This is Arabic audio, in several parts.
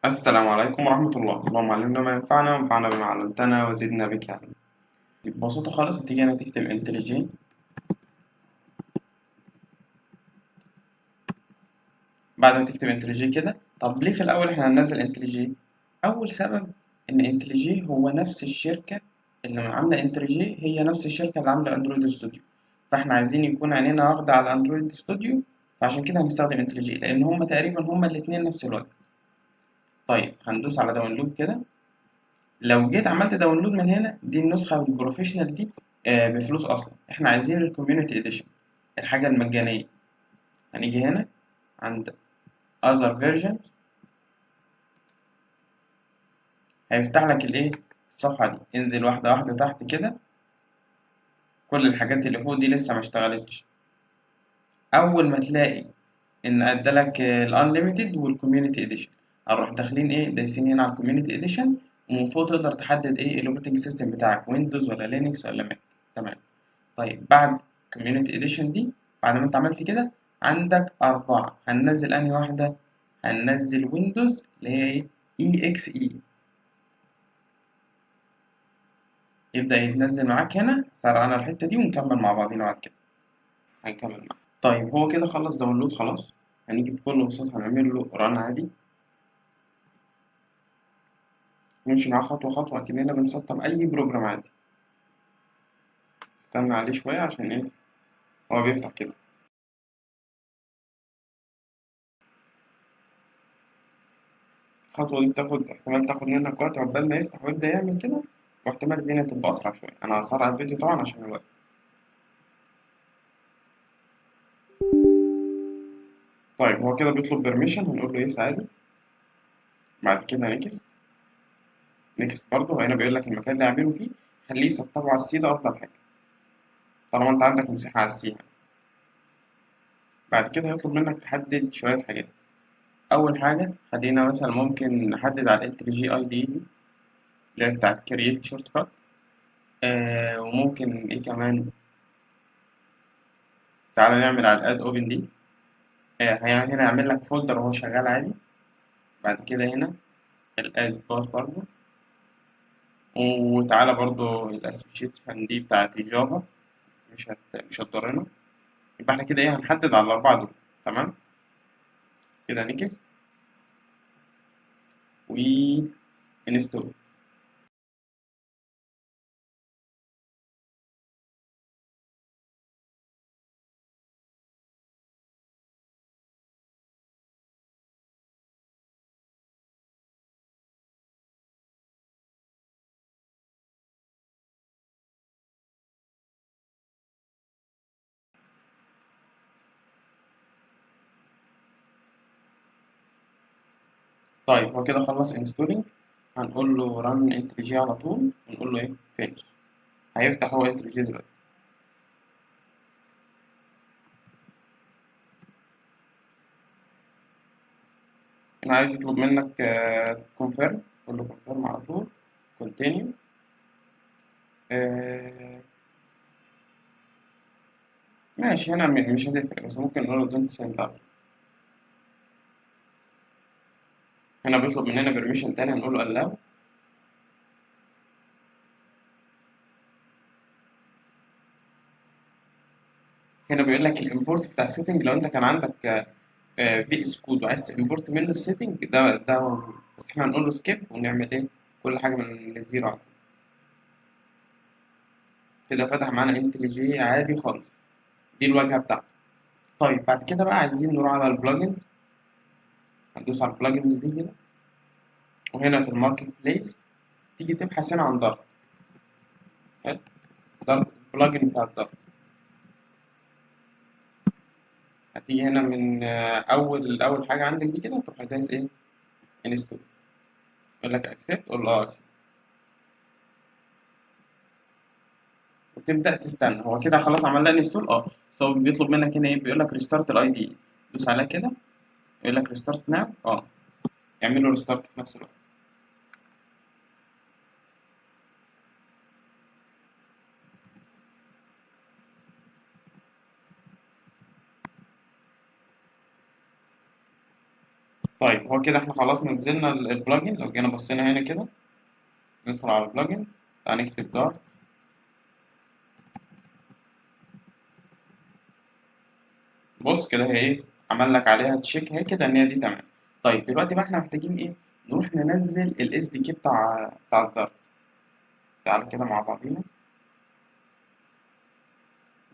السلام عليكم ورحمة الله. اللهم علمنا ما ينفعنا وانفعنا بما علمتنا وزدنا بك علما. ببساطة خالص هتيجي هنا تكتب انتليجي. بعد ما تكتب انتليجي كده، طب ليه في الأول احنا هننزل انتليجي؟ أول سبب إن انتليجي هو نفس الشركة اللي عاملة انتليجي، هي نفس الشركة اللي عاملة اندرويد ستوديو، فاحنا عايزين يكون عينينا واخدة على اندرويد ستوديو، فعشان كده هنستخدم انتليجي لأن هما تقريبا هما الاتنين نفس الوقت. طيب هندوس على داونلود كده. لو جيت عملت داونلود من هنا، دي النسخة البروفيشنال دي بفلوس أصلا. إحنا عايزين الكوميونتي إديشن، الحاجة المجانية. هنيجي هنا عند other versions، هيفتح لك الإيه؟ الصفحة دي. انزل واحدة واحدة تحت كده، كل الحاجات اللي فوق دي لسه ما اشتغلتش. أول ما تلاقي إن أدالك الأنليميتد والكوميونتي إديشن، هنروح داخلين إيه؟ دايسين هنا على الكوميونتي إديشن، ومن فوق تقدر تحدد إيه الأوبريتنج سيستم بتاعك، ويندوز ولا لينكس ولا ماك. تمام. طيب بعد Community Edition دي، بعد ما انت عملت كده، عندك أربعة. هننزل أنهي واحدة؟ هننزل ويندوز اللي هي إيه؟ EXE. يبدأ يتنزل معاك هنا. سرعنا الحتة دي ونكمل مع بعضينا بعد كده. هنكمل معاك. طيب هو كده خلص داونلود خلاص. هنيجي بكل بساطة هنعمل له ران عادي، نمشي معاه خطوة خطوة كأننا بنسطب أي بروجرام عادي. استنى عليه شوية عشان إيه؟ هو بيفتح كده. الخطوة دي بتاخد احتمال تاخد منك وقت عقبال ما يفتح ويبدأ يعمل كده، واحتمال الدنيا تبقى أسرع شوية. أنا هسرع الفيديو طبعا عشان الوقت. طيب هو كده بيطلب بيرميشن، هنقول له يس عادي. بعد كده نيكست. نيكست برضه هنا بيقول لك المكان اللي هعمله فيه خليه يسطبه على السي، ده أفضل حاجة طالما أنت عندك مساحة على السي. بعد كده هيطلب منك تحدد شوية حاجات. أول حاجة خلينا مثلا ممكن نحدد على ال جي أي دي اللي هي بتاعت كرييت شورت كات. وممكن إيه كمان، تعالى نعمل على الاد اوبن دي. هنا هيعمل لك فولدر وهو شغال عادي. بعد كده هنا الاد باس برضه. وتعالى برضه الاسوشيشن دي بتاعت الجافا، مش هتضرنا. يبقى احنا كده ايه، هنحدد على الأربعة دول. تمام. كده نيكست و انستول. طيب هو كده خلص انستولينج. هنقول له ران انت جي على طول، ونقول له ايه فينش. هيفتح هو انت جي دلوقتي. انا عايز يطلب منك كونفيرم، قول له كونفيرم على طول. كونتينيو. ماشي. هنا مش هتفرق، بس ممكن نقول له دونت سيند اوت. هنا بيطلب مننا بيرميشن تاني، هنقول له allow. هنا بيقول لك الامبورت بتاع السيتنج، لو انت كان عندك في اس كود وعايز تمبورت منه السيتنج ده موجود. بس احنا هنقول له سكيب ونعمل ايه كل حاجه من الزيرو على طول. كده فتح معانا انتليجي عادي خالص. دي الواجهه بتاعته. طيب بعد كده بقى عايزين نروح على البلجنز. هندوس على البلجنز دي كده، وهنا في الماركت بليس تيجي تبحث هنا عن دارت. حلو؟ دارت البلجن بتاع الدارت. هتيجي هنا من اول حاجه عندك دي كده، تروح دايس ايه انستول. يقول لك اكسبت، قول له اه. وتبدأ تستنى. هو كده خلاص عمل لك انستول. اه بس هو بيطلب منك هنا ايه، بيقول لك ريستارت الاي دي. دوس عليها كده، يقول لك ريستارت ناو. اه اعمل له ريستارت في نفس الوقت. طيب هو كده احنا خلاص نزلنا البلجن. لو جينا بصينا هنا كده، ندخل على البلجن، تعالى نكتب دارت. بص كده هي ايه، عمل لك عليها تشيك هي كده ان هي دي تمام. طيب دلوقتي بقى احنا محتاجين ايه، نروح ننزل الاس دي كي بتاع الدارت. تعالى كده مع بعضينا،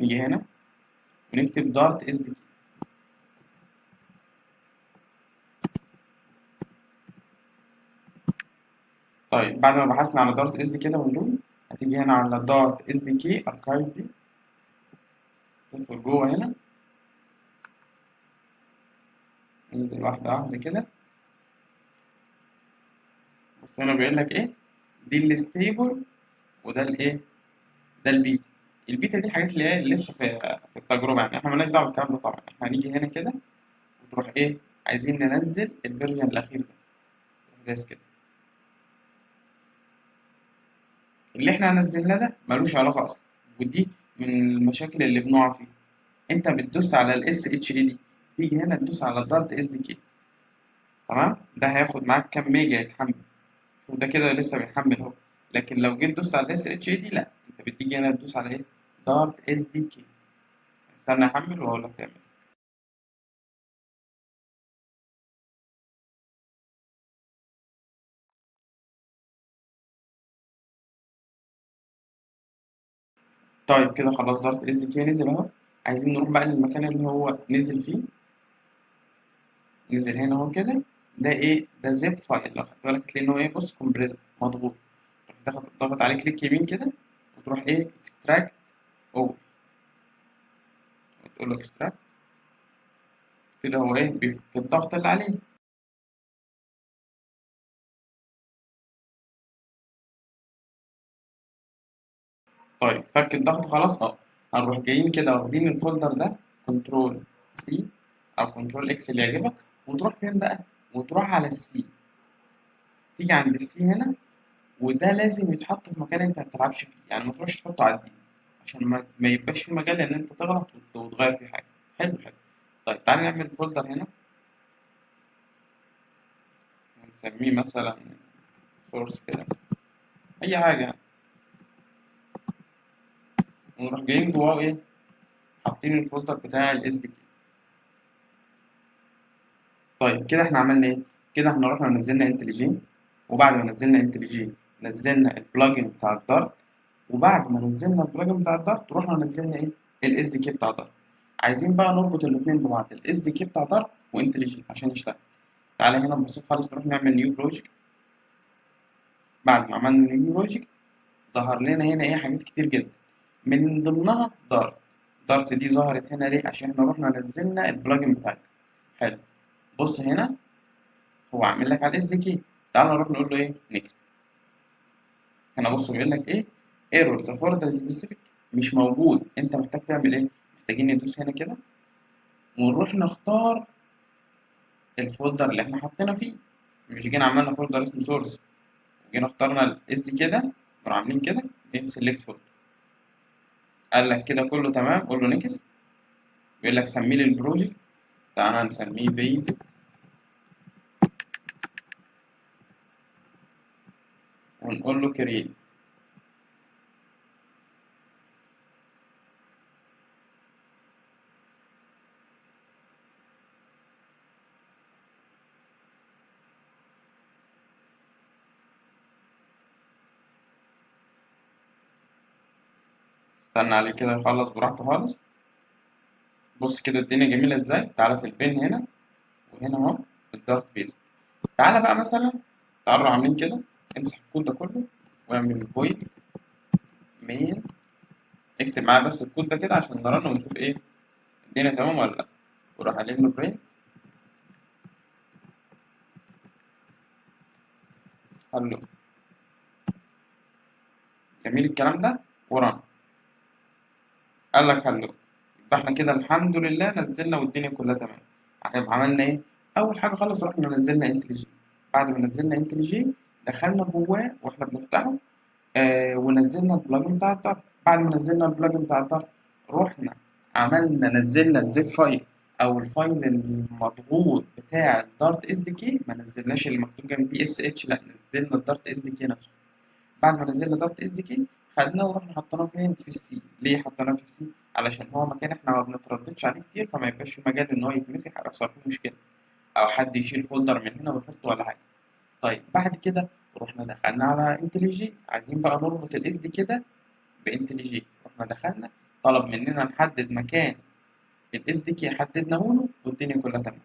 نيجي هنا ونكتب دارت اس دي كي. طيب بعد ما بحثنا على دارت اس دي كده ونقول، هتيجي هنا على دارت اس دي كي اركايف دي، تدخل جوه هنا، ننزل واحدة واحدة كده. بس هنا بيقول لك ايه، دي الستيبل وده الايه، ده البيتا. البيتا دي الحاجات اللي هي لسه في التجربة، يعني احنا مالناش دعوة بالكلام ده طبعا. احنا هنيجي هنا كده وتروح ايه، عايزين ننزل الفيرجن الأخير ده بس كده. اللي احنا نزلناه ده ملوش علاقة أصلا، ودي من المشاكل اللي بنقع فيها. انت بتدوس على الاس اتش دي دي، تيجي هنا تدوس على الدارت اس دي كي، تمام؟ ده هياخد معاك كام ميجا يتحمل، وده كده لسه بيحمل اهو. لكن لو جيت دوست على الاس اتش دي لا، انت بتيجي هنا تدوس على ايه، دارت اس دي كي. استنى احمل واقول لك تعمل. طيب كده خلاص دارت اس دي كي نزل اهو. عايزين نروح بقى للمكان اللي هو نزل فيه. نزل هنا اهو كده. ده ايه، ده زيب فايل. لو خدت بالك هتلاقي ان هو ايه، بص كومبريسد مضغوط. تروح تاخد ضغط عليه كليك يمين كده، وتروح ايه، اكستراكت او، وتقول له اكستراكت. كده هو ايه، بيفك الضغط اللي عليه. طيب فك الضغط خلاص اه. هنروح جايين كده واخدين الفولدر ده، كنترول سي او كنترول اكس اللي يعجبك، وتروح فين بقى، وتروح على السي. تيجي عند السي هنا، وده لازم يتحط في مكان انت ما بتلعبش فيه، يعني ما تروحش تحطه على الدي، عشان ما يبقاش في مجال ان انت تغلط وتغير فيه حاجه. حلو حلو. طيب تعالى نعمل فولدر هنا، ونسميه مثلا سورس كده، اي حاجه يعني. ونروح جايين جواه ايه، حاطين الفولدر بتاع الاس دي. طيب كده احنا عملنا ايه؟ كده احنا رحنا نزلنا انتليجين، وبعد ما نزلنا انتليجين نزلنا البلجن بتاع الدارت، وبعد ما نزلنا البلجن بتاع الدارت رحنا نزلنا ايه؟ الاس دي كي بتاع دارت. عايزين بقى نربط الاثنين ببعض، الاس دي كي بتاع دارت وانتليجين عشان يشتغل. تعالى هنا ببساطة خالص نروح نعمل نيو بروجكت. بعد ما عملنا نيو بروجكت، ظهر لنا هنا ايه، حاجات كتير جدا، من ضمنها دارت. دارت دي ظهرت هنا ليه؟ عشان احنا رحنا نزلنا البلجن بتاعتها. حلو. بص هنا، هو عامل لك على الاس دي كي. تعال نروح نقول له ايه، نكتب هنا. بص بيقول لك ايه، ايرور ذا فولدر سبيسيفيك مش موجود. انت محتاج تعمل ايه، محتاجين ندوس هنا كده ونروح نختار الفولدر اللي احنا حطينا فيه. مش جينا عملنا فولدر اسمه سورس، جينا اخترنا الاس دي كده، نروح عاملين كده سيلكت فولدر. قال لك كده كله تمام، قول له نيكست. بيقول لك سميه لي البروجكت. تعالى نسميه بيزك، ونقول له كريت. استنى عليه كده يخلص براحته خالص. بص كده الدنيا جميلة ازاي. تعالى في البين هنا، وهنا اهو الدارت بيز. تعالى بقى مثلا، تعالوا عاملين كده، امسح الكود ده كله واعمل فويد مين. اكتب معاه بس الكود ده كده عشان نرن ونشوف ايه الدنيا تمام ولا لا. وراح قايل له برين، قال له جميل الكلام ده، ورن. قال لك هلو. يبقى احنا كده الحمد لله نزلنا والدنيا كلها تمام. عملنا ايه؟ اول حاجه خالص رحنا نزلنا انتليجي. بعد ما نزلنا انتليجي، دخلنا جواه واحنا بنفتحه، ونزلنا البلجن بتاع الدارت. بعد ما نزلنا البلجن بتاع الدارت، رحنا عملنا نزلنا الزيب فايل او الفايل المضغوط بتاع الدارت اس دي كي ما نزلناش اللي مكتوب جنب بي اس اتش، لا نزلنا الدارت اس دي كي نفسه. بعد ما نزلنا دارت اس دي كي خدناه ورحنا حطيناه فين؟ في سي. ليه حطيناه في سي؟ علشان هو مكان احنا ما بنترددش عليه كتير، فما يبقاش في مجال ان هو يتمسح او يحصل فيه مشكله، او حد يشيل فولدر من هنا ويحطه ولا حاجه. طيب بعد كده رحنا دخلنا على انتليجي، عايزين بقى نربط الاس دي كده بانتليجي. رحنا دخلنا طلب مننا نحدد مكان الاس دي كي، حددناه له والدنيا كلها تمام.